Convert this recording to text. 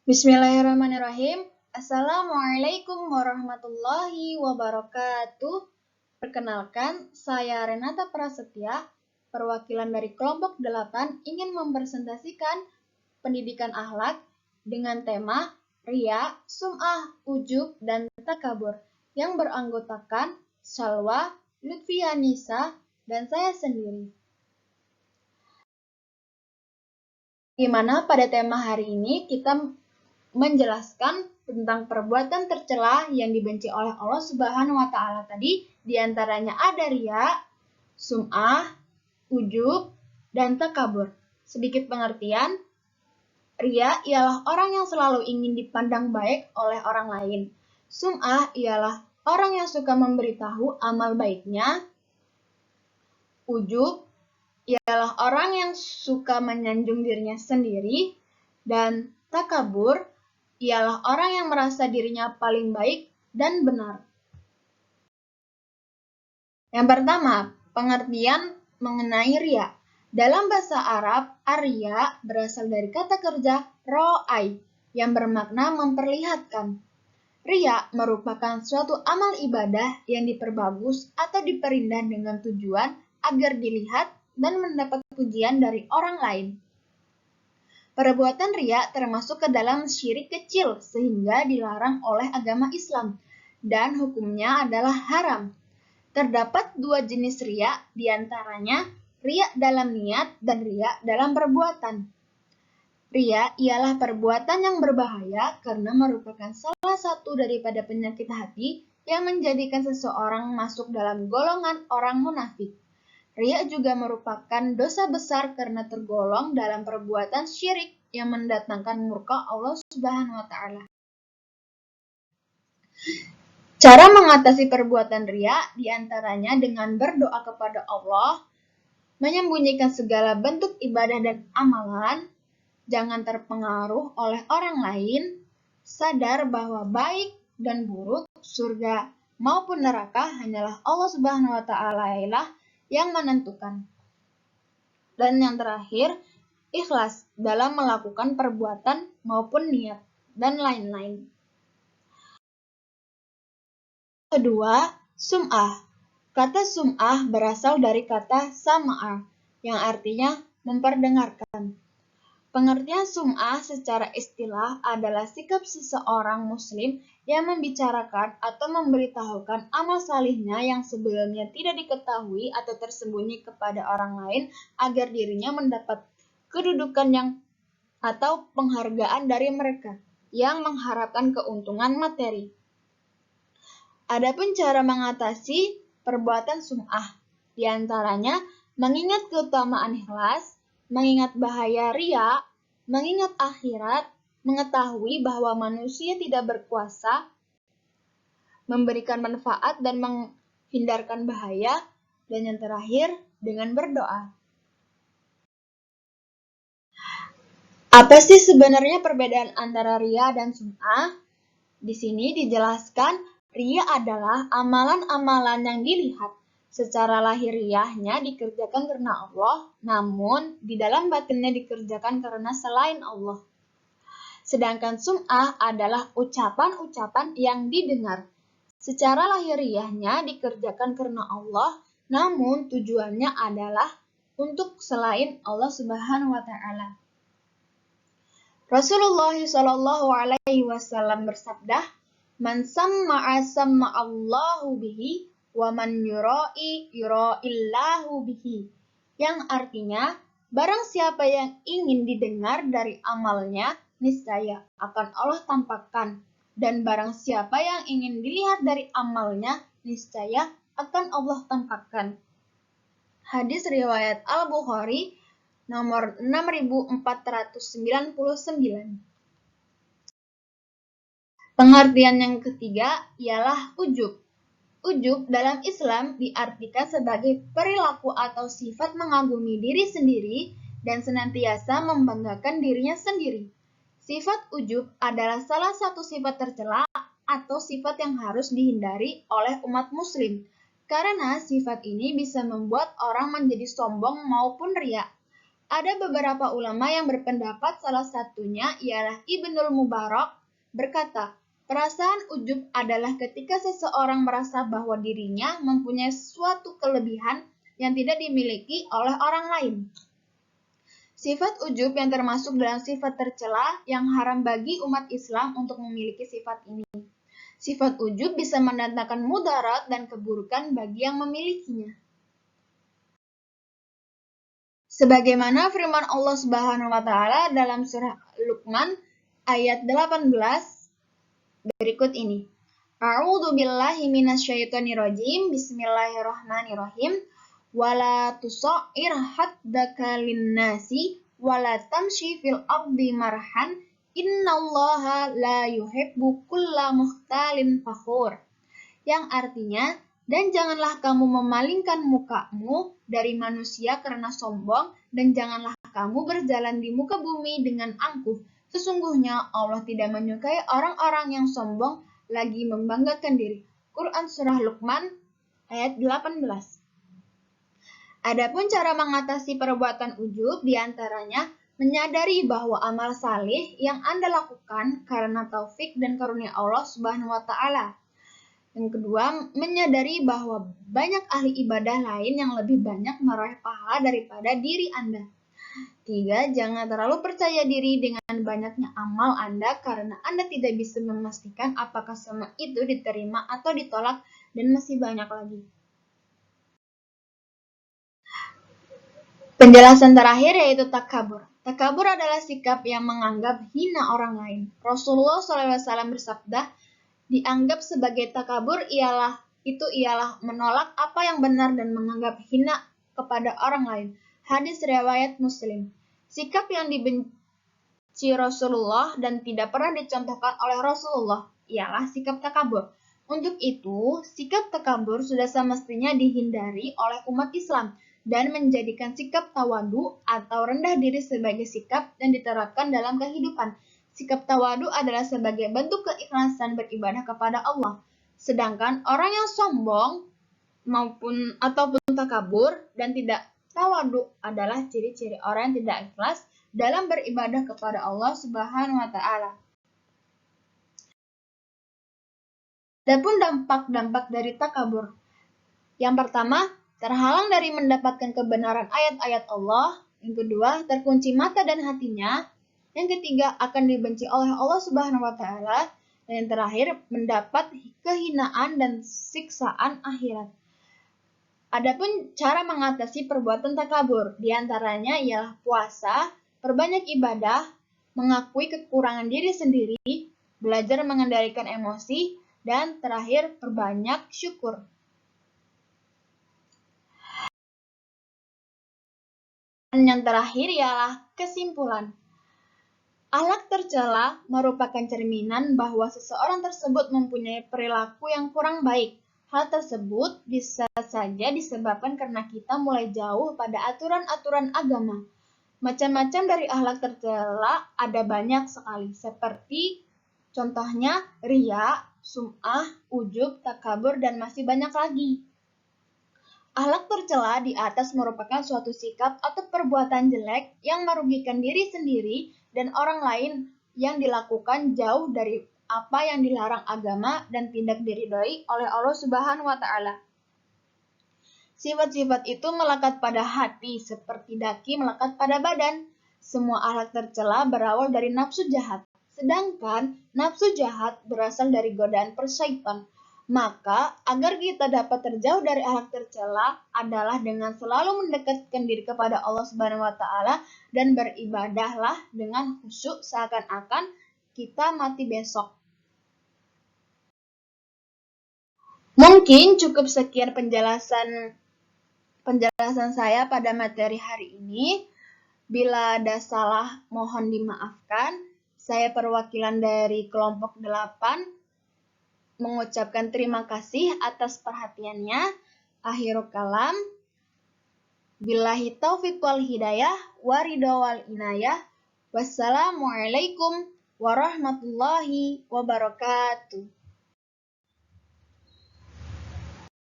Bismillahirrahmanirrahim. Assalamualaikum warahmatullahi wabarakatuh. Perkenalkan, saya Renata Prasetya, perwakilan dari kelompok 8 ingin mempresentasikan pendidikan akhlak dengan tema Ria, Sum'ah, Ujub, dan Takabur yang beranggotakan Salwa, Lutfianisa, dan saya sendiri. Gimana pada tema hari ini kita menjelaskan tentang perbuatan tercela yang dibenci oleh Allah Subhanahu wa Ta'ala tadi, diantaranya ada ria, sum'ah, ujub, dan takabur. Sedikit pengertian, ria ialah orang yang selalu ingin dipandang baik oleh orang lain. Sum'ah ialah orang yang suka memberitahu amal baiknya. Ujub ialah orang yang suka menyanjung dirinya sendiri. Dan takabur ialah orang yang merasa dirinya paling baik dan benar. Yang pertama, pengertian mengenai ria. Dalam bahasa Arab, arya berasal dari kata kerja ro'ai yang bermakna memperlihatkan. Ria merupakan suatu amal ibadah yang diperbagus atau diperindah dengan tujuan agar dilihat dan mendapat pujian dari orang lain. Perbuatan ria termasuk ke dalam syirik kecil sehingga dilarang oleh agama Islam dan hukumnya adalah haram. Terdapat dua jenis ria, diantaranya ria dalam niat dan ria dalam perbuatan. Ria ialah perbuatan yang berbahaya karena merupakan salah satu daripada penyakit hati yang menjadikan seseorang masuk dalam golongan orang munafik. Ria juga merupakan dosa besar karena tergolong dalam perbuatan syirik yang mendatangkan murka Allah Subhanahu wa Ta'ala. Cara mengatasi perbuatan ria diantaranya dengan berdoa kepada Allah, menyembunyikan segala bentuk ibadah dan amalan, jangan terpengaruh oleh orang lain, sadar bahwa baik dan buruk, surga maupun neraka hanyalah Allah Subhanahu wa Ta'ala yang menentukan. Dan yang terakhir, ikhlas dalam melakukan perbuatan maupun niat, dan lain-lain. Kedua, sum'ah. Kata sum'ah berasal dari kata sama'a, yang artinya memperdengarkan. Pengertian sum'ah secara istilah adalah sikap seseorang muslim yang membicarakan atau memberitahukan amal salihnya yang sebelumnya tidak diketahui atau tersembunyi kepada orang lain agar dirinya mendapat kedudukan yang atau penghargaan dari mereka yang mengharapkan keuntungan materi. Adapun cara mengatasi perbuatan sum'ah, diantaranya mengingat keutamaan ikhlas, mengingat bahaya ria, mengingat akhirat, mengetahui bahwa manusia tidak berkuasa, memberikan manfaat dan menghindarkan bahaya, dan yang terakhir dengan berdoa. Apa sih sebenarnya perbedaan antara ria dan sum'ah? Di sini dijelaskan ria adalah amalan-amalan yang dilihat. Secara lahiriahnya dikerjakan karena Allah, namun di dalam batinnya dikerjakan karena selain Allah. Sedangkan sum'ah adalah ucapan-ucapan yang didengar. Secara lahiriahnya dikerjakan karena Allah, namun tujuannya adalah untuk selain Allah Subhanahu wa Ta'ala. Rasulullah Shallallahu Alaihi Wasallam bersabda, "Man samma'a samma'allahu bihi, wa man yura'i yura'illahu bihi." Yang artinya, barang siapa yang ingin didengar dari amalnya, niscaya akan Allah tampakkan. Dan barang siapa yang ingin dilihat dari amalnya, niscaya akan Allah tampakkan. Hadis riwayat Al-Bukhari nomor 6499. Pengertian yang ketiga ialah ujub. Ujub dalam Islam diartikan sebagai perilaku atau sifat mengagumi diri sendiri dan senantiasa membanggakan dirinya sendiri. Sifat ujub adalah salah satu sifat tercela atau sifat yang harus dihindari oleh umat muslim, karena sifat ini bisa membuat orang menjadi sombong maupun riya. Ada beberapa ulama yang berpendapat salah satunya ialah Ibnul Mubarak berkata, perasaan ujub adalah ketika seseorang merasa bahwa dirinya mempunyai suatu kelebihan yang tidak dimiliki oleh orang lain. Sifat ujub yang termasuk dalam sifat tercela yang haram bagi umat Islam untuk memiliki sifat ini. Sifat ujub bisa mendatangkan mudarat dan keburukan bagi yang memilikinya. Sebagaimana firman Allah Subhanahu wa taala dalam surah Luqman ayat 18 berikut ini. A'udzu billahi minasyaitonir rajim. Bismillahirrahmanirrahim. Wala tusa'ir haddaka linnasi wala tamshi fil ardi marhan innallaha la yuhibbu kulla mukhtalin fakhur. Yang artinya, dan janganlah kamu memalingkan mukamu dari manusia karena sombong, dan janganlah kamu berjalan di muka bumi dengan angkuh. Sesungguhnya Allah tidak menyukai orang-orang yang sombong lagi membanggakan diri. Quran Surah Luqman ayat 18. Adapun cara mengatasi perbuatan ujub diantaranya menyadari bahwa amal salih yang Anda lakukan karena taufik dan karunia Allah Subhanahu wa taala. Yang kedua, menyadari bahwa banyak ahli ibadah lain yang lebih banyak meraih pahala daripada diri Anda. 3. Jangan terlalu percaya diri dengan banyaknya amal Anda karena Anda tidak bisa memastikan apakah semua itu diterima atau ditolak dan masih banyak lagi. Penjelasan terakhir yaitu takabur. Takabur adalah sikap yang menganggap hina orang lain. Rasulullah SAW bersabda, dianggap sebagai takabur ialah menolak apa yang benar dan menganggap hina kepada orang lain. Hadis riwayat Muslim. Sikap yang dibenci Rasulullah dan tidak pernah dicontohkan oleh Rasulullah ialah sikap takabur. Untuk itu, sikap takabur sudah semestinya dihindari oleh umat Islam dan menjadikan sikap tawadu atau rendah diri sebagai sikap yang diterapkan dalam kehidupan. Sikap tawadu adalah sebagai bentuk keikhlasan beribadah kepada Allah. Sedangkan orang yang sombong ataupun takabur dan tidak tawadu adalah ciri-ciri orang yang tidak ikhlas dalam beribadah kepada Allah Subhanahu wa taala. Adapun dampak-dampak dari takabur. Yang pertama, terhalang dari mendapatkan kebenaran ayat-ayat Allah. Yang kedua, terkunci mata dan hatinya. Yang ketiga, akan dibenci oleh Allah Subhanahu wa taala. Dan yang terakhir, mendapat kehinaan dan siksaan akhirat. Adapun cara mengatasi perbuatan takabur, diantaranya ialah puasa, perbanyak ibadah, mengakui kekurangan diri sendiri, belajar mengendalikan emosi, dan terakhir perbanyak syukur. Dan yang terakhir ialah kesimpulan. Akhlak tercela merupakan cerminan bahwa seseorang tersebut mempunyai perilaku yang kurang baik. Hal tersebut bisa saja disebabkan karena kita mulai jauh pada aturan-aturan agama. Macam-macam dari akhlak tercela ada banyak sekali, seperti contohnya riya, sum'ah, ujub, takabur, dan masih banyak lagi. Akhlak tercela di atas merupakan suatu sikap atau perbuatan jelek yang merugikan diri sendiri dan orang lain yang dilakukan jauh dari apa yang dilarang agama dan tidak diridhoi oleh Allah Subhanahu wa taala. Sifat-sifat itu melekat pada hati seperti daki melekat pada badan. Semua akhlak tercela berawal dari nafsu jahat, sedangkan nafsu jahat berasal dari godaan persyaitan. Maka, agar kita dapat terjauh dari akhlak tercela adalah dengan selalu mendekatkan diri kepada Allah Subhanahu wa taala dan beribadahlah dengan khusyuk seakan-akan kita mati besok. Mungkin cukup sekian penjelasan saya pada materi hari ini. Bila ada salah, mohon dimaafkan. Saya perwakilan dari kelompok 8 mengucapkan terima kasih atas perhatiannya. Akhirul kalam. Billahi taufiq wal hidayah, waridha wal inayah. Wassalamualaikum warahmatullahi wabarakatuh.